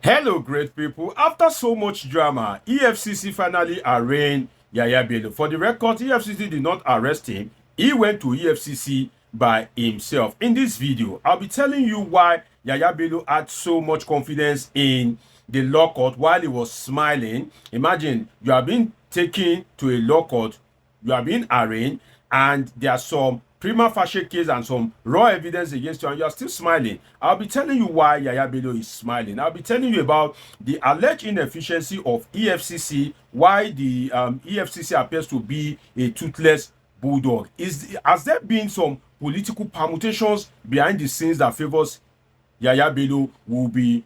Hello, great people. After so much drama, EFCC finally arraigned Yahaya Bello. For the record, EFCC did not arrest him. He went to EFCC by himself. In this video, I'll be telling you why Yahaya Bello had so much confidence in the law court while he was smiling. Imagine you are being taken to a law court, you are being arraigned, and there are some prima facie case and some raw evidence against you, and you are still smiling. I'll be telling you why Yahaya Bello is smiling. I'll be telling you about the alleged inefficiency of EFCC, why the EFCC appears to be a toothless bulldog. Has there been some political permutations behind the scenes that favors Yahaya Bello? Will be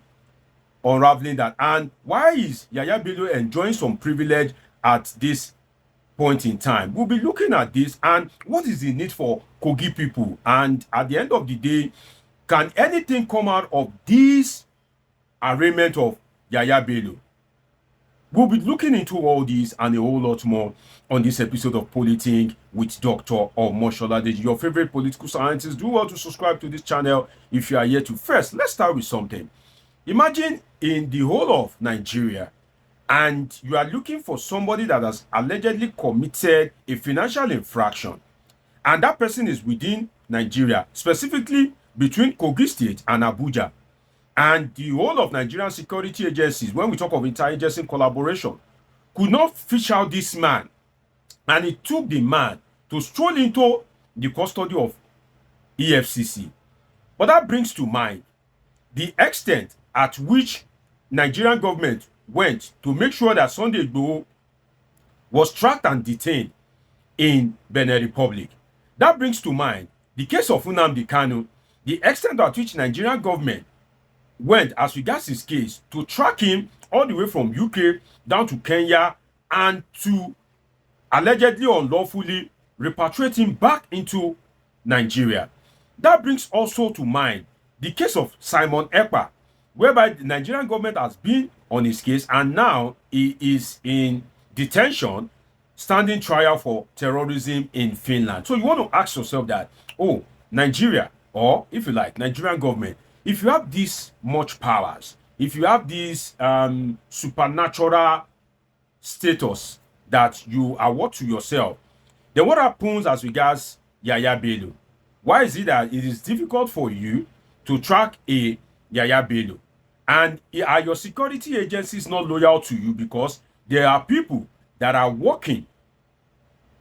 unraveling that. And why is Yahaya Bello enjoying some privilege at this point in time? We'll be looking at this and what is the need for Kogi people. And at the end of the day, can anything come out of this arraignment of Yahaya Bello? We'll be looking into all this and a whole lot more on this episode of Politing with Dr. Omoshola, your favorite political scientist. Do well to subscribe to this channel if you are here to. First, let's start with something. Imagine in the whole of Nigeria, and you are looking for somebody that has allegedly committed a financial infraction, and that person is within Nigeria, specifically between Kogi State and Abuja, and the whole of Nigerian security agencies, when we talk of interagency collaboration, could not fish out this man, and it took the man to stroll into the custody of EFCC. But that brings to mind the extent at which Nigerian government went to make sure that Sunday Igboho was tracked and detained in Benin Republic. That brings to mind the case of Nnamdi Kanu, the extent at which Nigerian government went as regards his case to track him all the way from UK down to Kenya and to allegedly unlawfully repatriate him back into Nigeria. That brings also to mind the case of Simon Ekpa, whereby the Nigerian government has been on his case and now he is in detention, standing trial for terrorism in Finland. So you want to ask yourself that, oh, Nigeria, or if you like, Nigerian government, if you have this much powers, if you have this supernatural status that you award to yourself, then what happens as regards Yahaya Bello? Why is it that it is difficult for you to track a Yahaya Bello? And are your security agencies not loyal to you because there are people that are working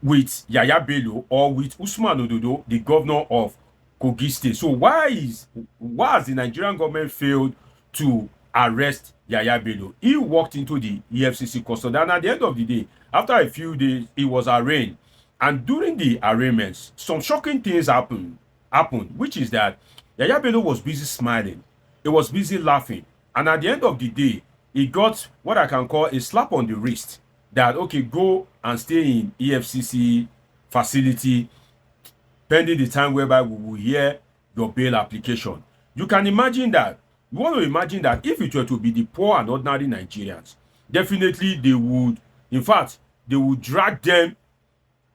with Yahaya Bello or with Usman Ododo, the governor of Kogi State? So why has the Nigerian government failed to arrest Yahaya Bello? He walked into the EFCC custody, and at the end of the day, after a few days, he was arraigned. And during the arraignments, some shocking things happened, which is that Yahaya Bello was busy smiling. He was busy laughing. And at the end of the day, he got what I can call a slap on the wrist that, okay, go and stay in EFCC facility pending the time whereby we will hear your bail application. You can imagine that. You want to imagine that if it were to be the poor and ordinary Nigerians, definitely they would, in fact, they would drag them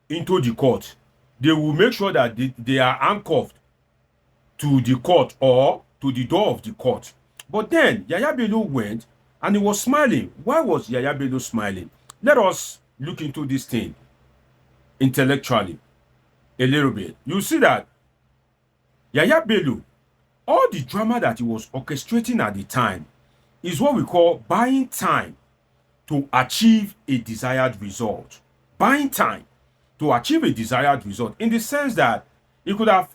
into the court. They will make sure that they are handcuffed to the court or to the door of the court. But then Yahaya Bello went and he was smiling. Why was Yahaya Bello smiling? Let us look into this thing intellectually a little bit. You see that Yahaya Bello, all the drama that he was orchestrating at the time is what we call buying time to achieve a desired result. Buying time to achieve a desired result, in the sense that he could have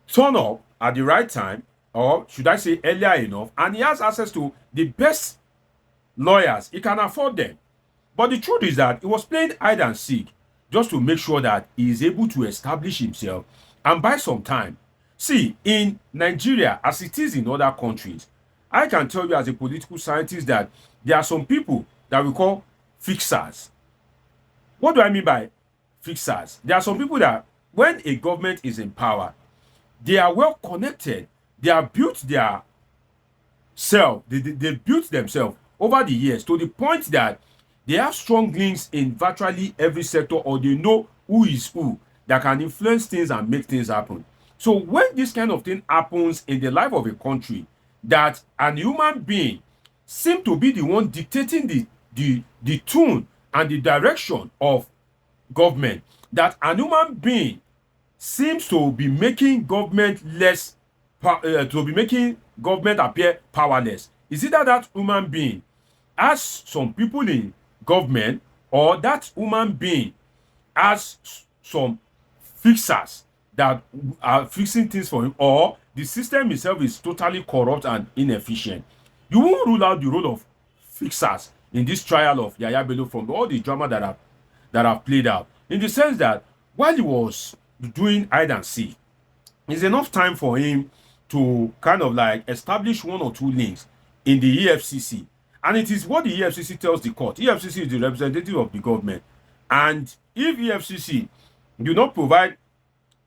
turned up at the right time, or should I say earlier enough, and he has access to the best lawyers. He can afford them. But the truth is that he was playing hide and seek just to make sure that he is able to establish himself and buy some time. See, in Nigeria, as it is in other countries, I can tell you as a political scientist that there are some people that we call fixers. What do I mean by fixers? There are some people that when a government is in power, they are well connected. They have built their self, they built themselves over the years to the point that they have strong links in virtually every sector, or they know who is who that can influence things and make things happen. So when this kind of thing happens in the life of a country, that an human being seem to be the one dictating the tune and the direction of government, that an human being seems to be making government to be making government appear powerless. Is either that human being has some people in government, or that human being has some fixers that are fixing things for him, or the system itself is totally corrupt and inefficient. You won't rule out the role of fixers in this trial of Yahaya Bello from all the drama that have played out, in the sense that while he was doing hide and seek, it's enough time for him to kind of like establish one or two links in the EFCC. And it is what the EFCC tells the court. EFCC is the representative of the government. And if EFCC do not provide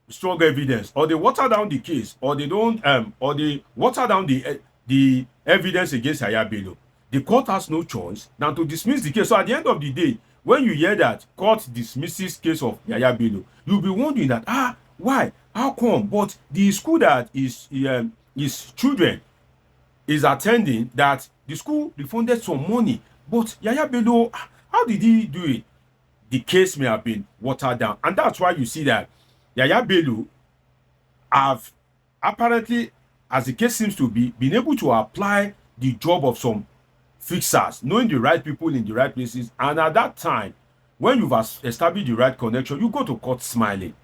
strong evidence, or they water down the case, or they don't or they water down the evidence against Yahaya Bello, the court has no choice than to dismiss the case. So at the end of the day, when you hear that court dismisses case of Yahaya Bello, you'll be wondering that why, how come? But the school that his children is attending, that the school refunded some money, but Yahaya Bello, how did he do it? The case may have been watered down, and that's why you see that Yahaya Bello have apparently, as the case seems to be, been able to apply the job of some fixers, knowing the right people in the right places. And at that time, when you've established the right connection, you go to court smiling.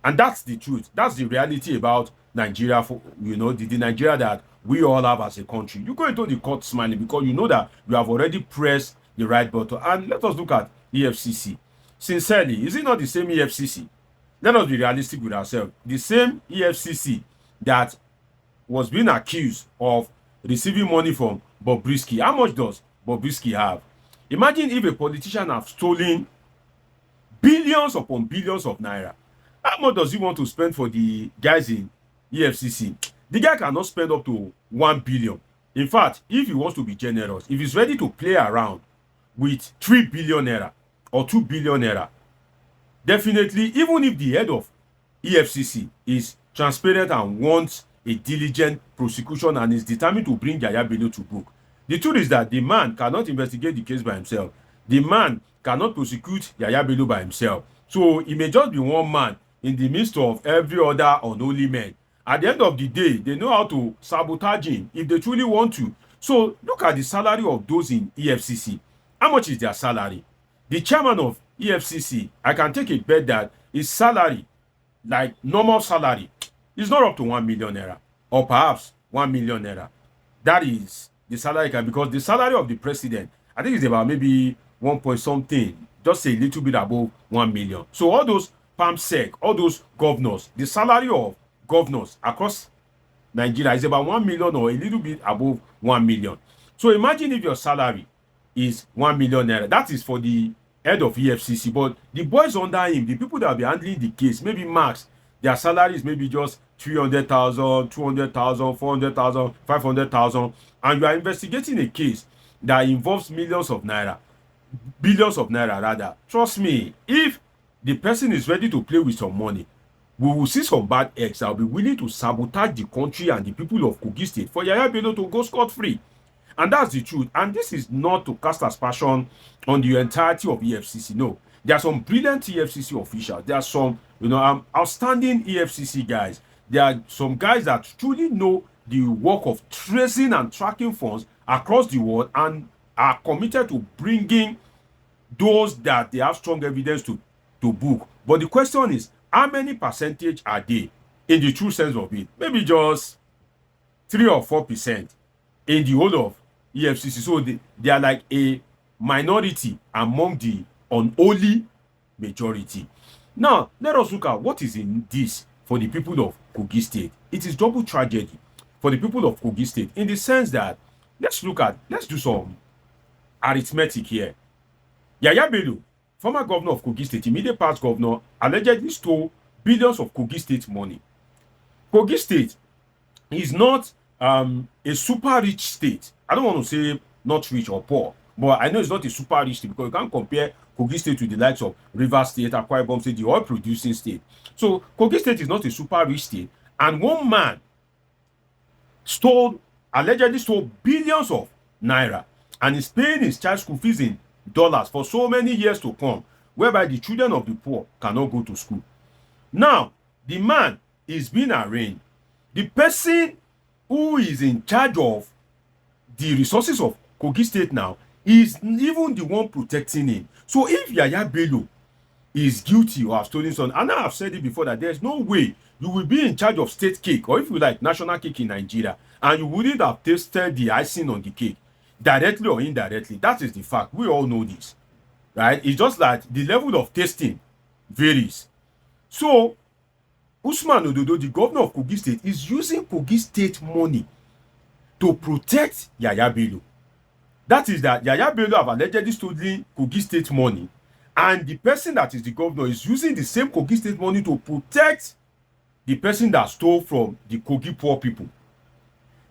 And that's the truth. That's the reality about Nigeria, for the Nigeria that we all have as a country. You go into the court smiling because you know that you have already pressed the right button. And let us look at EFCC. Sincerely, is it not the same EFCC? Let us be realistic with ourselves. The same EFCC that was being accused of receiving money from Bobrisky. How much does Bobrisky have? Imagine if a politician have stolen billions upon billions of naira. How much does he want to spend for the guys in EFCC? The guy cannot spend up to 1 billion. In fact, if he wants to be generous, if he's ready to play around with 3 billion naira or 2 billion naira, definitely, even if the head of EFCC is transparent and wants a diligent prosecution and is determined to bring Yahaya Bello to book, the truth is that the man cannot investigate the case by himself. The man cannot prosecute Yahaya Bello by himself. So he may just be one man in the midst of every other unholy men. At the end of the day, they know how to sabotage him if they truly want to. So look at the salary of those in EFCC. How much is their salary? The chairman of EFCC, I can take a bet that his salary, like normal salary, is not up to 1 million naira, or perhaps 1 million naira. That is the salary, because the salary of the president, I think, is about maybe 1 point something, just a little bit above 1 million. So all those PAMSEC, all those governors, the salary of governors across Nigeria is about 1 million or a little bit above 1 million. So imagine if your salary is 1 million naira. That is for the head of EFCC, but the boys under him, the people that will be handling the case, maybe max, their salary is maybe just 300,000, 200,000, 400,000, 500,000, and you are investigating a case that involves millions of naira, billions of naira rather. Trust me, if the person is ready to play with some money, we will see some bad eggs that will be willing to sabotage the country and the people of Kogi State for Yahaya Bello to go scot-free. And that's the truth. And this is not to cast aspersion on the entirety of EFCC. No, there are some brilliant EFCC officials. There are some, outstanding EFCC guys. There are some guys that truly know the work of tracing and tracking funds across the world and are committed to bringing those that they have strong evidence to book. But the question is, how many percentage are they in the true sense of it? Maybe just 3 or 4% in the whole of EFCC. So they are like a minority among the unholy majority. Now, let us look at what is in this for the people of Kogi State. It is double tragedy for the people of Kogi State, in the sense that, let's do some arithmetic here. Yahaya Bello, former governor of Kogi State, immediate past governor, allegedly stole billions of Kogi State money. Kogi State is not a super rich state. I don't want to say not rich or poor, but I know it's not a super rich state, because you can't compare Kogi State to the likes of Rivers State, Akwa Ibom State, the oil producing state. So Kogi State is not a super rich state, and one man allegedly stole billions of naira, and is paying his child school fees in dollars for so many years to come, whereby the children of the poor cannot go to school. Now, the man is being arraigned. The person who is in charge of the resources of Kogi State now is even the one protecting him. So if Yahaya Bello is guilty or have stolen something, and I have said it before that there's no way you will be in charge of state cake, or if you like national cake in Nigeria, and you wouldn't have tasted the icing on the cake, directly or indirectly. That is the fact. We all know this, right? It's just that the level of tasting varies. So Usman Ododo, the governor of Kogi State, is using Kogi State money to protect Yahaya Bello. That is that Yahaya Bello have allegedly stolen Kogi State money, and the person that is the governor is using the same Kogi State money to protect the person that stole from the Kogi poor people.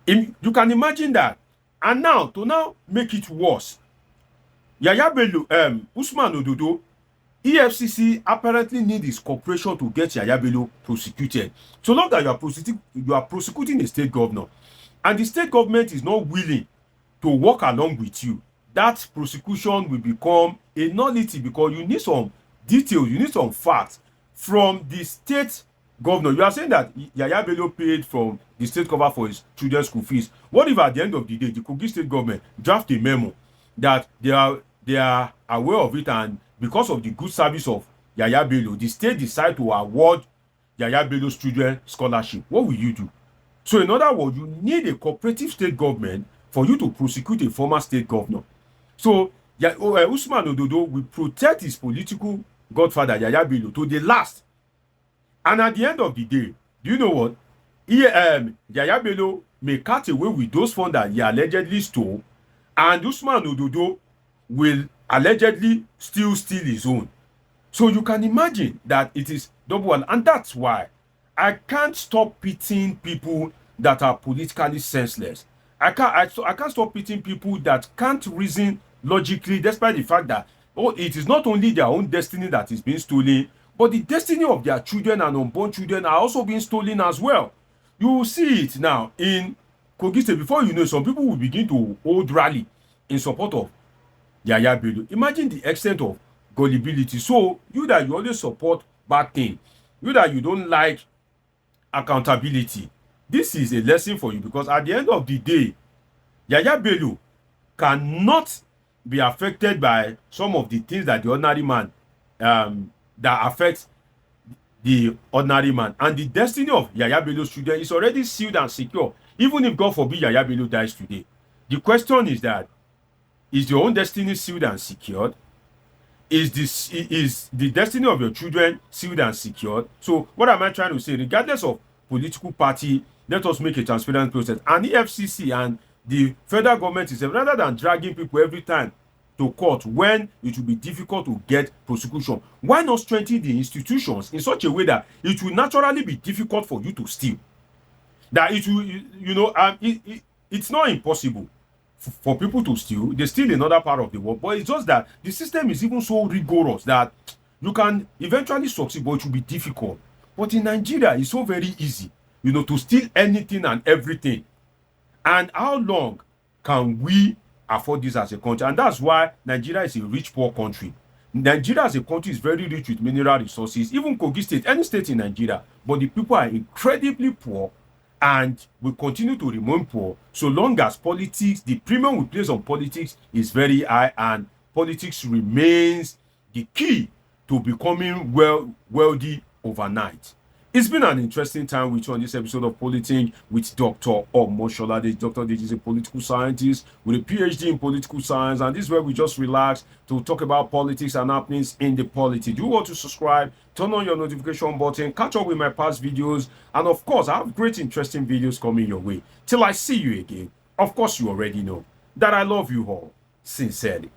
You can imagine that. And now, to make it worse, Yahaya Bello, Usman Ododo, EFCC apparently need his cooperation to get Yahaya Bello prosecuted. So long that you are prosecuting a state governor, and the state government is not willing to work along with you, that prosecution will become a nullity, because you need some details, you need some facts from the state governor. You are saying that Yahaya Bello paid from the state cover for his children's school fees. What if at the end of the day, the Kogi State government draft a memo that they are aware of it, and because of the good service of Yahaya Bello, the state decide to award Yahaya Bello's children scholarship? What will you do? So in other words, you need a cooperative state government for you to prosecute a former state governor. So Usman Ododo will protect his political godfather Yahaya Bello to the last. And at the end of the day, do you know what? Yahaya Bello may cut away with those funds that he allegedly stole, and Usman Ododo will allegedly still steal his own. So you can imagine that it is double one. And that's why I can't stop pitying people that are politically senseless. I can't stop pitying people that can't reason logically, despite the fact that it is not only their own destiny that is being stolen, but the destiny of their children and unborn children are also being stolen as well. You will see it now in Kogi State. Before you know, some people will begin to hold rally in support of Yahaya Bello. Imagine the extent of gullibility. So you that you always support bad thing, you that you don't like accountability, this is a lesson for you, because at the end of the day, Yahaya Bello cannot be affected by some of the things that the ordinary man that affects the ordinary man. And the destiny of Yahaya Bello's children is already sealed and secure. Even if, God forbid, Yahaya Bello dies today, the question is that, is your own destiny sealed and secured? Is the destiny of your children sealed and secured? So what am I trying to say? Regardless of political party, let us make a transparent process. And the EFCC and the federal government is, rather than dragging people every time to court when it will be difficult to get prosecution, why not strengthen the institutions in such a way that it will naturally be difficult for you to steal? That it will, it's not impossible for people to steal. They steal in another part of the world, but it's just that the system is even so rigorous that you can eventually succeed, but it will be difficult. But in Nigeria, it's so very easy, to steal anything and everything. And how long can we afford this as a country? And that's why Nigeria is a rich poor country. Nigeria as a country is very rich with mineral resources, even Kogi State, any state in Nigeria, but the people are incredibly poor and will continue to remain poor so long as politics, the premium we place on politics is very high, and politics remains the key to becoming wealthy overnight. It's been an interesting time with you on this episode of Politics with Dr. Omoshola. Dr. Deji is a political scientist with a PhD in political science, and this is where we just relax to talk about politics and happenings in the politics. Do you want to subscribe? Turn on your notification button, catch up with my past videos, and of course, I have great interesting videos coming your way. Till I see you again, of course, you already know that I love you all sincerely.